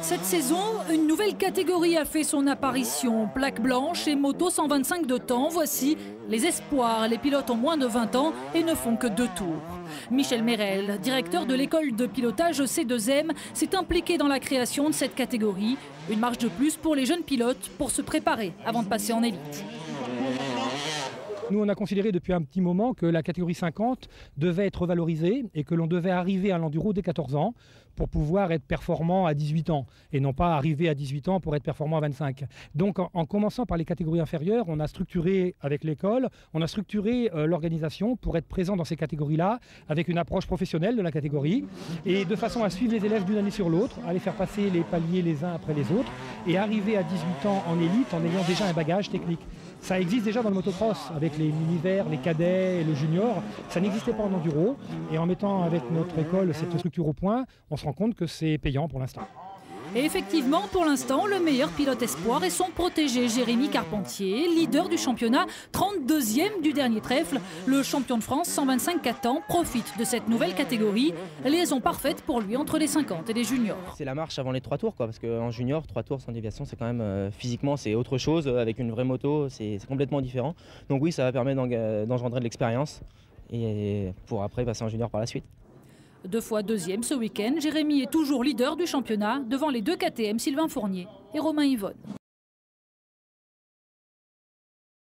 Cette saison, une nouvelle catégorie a fait son apparition. Plaque blanche et moto 125 de temps. Voici les espoirs. Les pilotes ont moins de 20 ans et ne font que 2 tours. Michel Merel, directeur de l'école de pilotage C2M, s'est impliqué dans la création de cette catégorie. Une marge de plus pour les jeunes pilotes pour se préparer avant de passer en élite. Nous, on a considéré depuis un petit moment que la catégorie 50 devait être valorisée et que l'on devait arriver à l'enduro dès 14 ans pour pouvoir être performant à 18 ans et non pas arriver à 18 ans pour être performant à 25. Donc en commençant par les catégories inférieures, on a structuré avec l'école, on a structuré l'organisation pour être présent dans ces catégories-là avec une approche professionnelle de la catégorie et de façon à suivre les élèves d'une année sur l'autre, à les faire passer les paliers les uns après les autres et arriver à 18 ans en élite en ayant déjà un bagage technique. Ça existe déjà dans le motocross avec les mini-verts, les cadets et le junior. Ça n'existait pas en enduro. Et en mettant avec notre école cette structure au point, on se rend compte que c'est payant pour l'instant. Et effectivement, pour l'instant, le meilleur pilote espoir est son protégé, Jérémy Carpentier, leader du championnat, 32e du dernier trèfle. Le champion de France 125 ans profite de cette nouvelle catégorie. Liaison parfaite pour lui entre les 50 et les juniors. C'est la marche avant les 3 tours, parce qu'en junior, 3 tours sans déviation, c'est quand même physiquement c'est autre chose. Avec une vraie moto, c'est complètement différent. Donc oui, ça va permettre d'engendrer de l'expérience et pour après passer en junior par la suite. 2 fois 2e ce week-end, Jérémy est toujours leader du championnat devant les 2 KTM Sylvain Fournier et Romain Yvonne.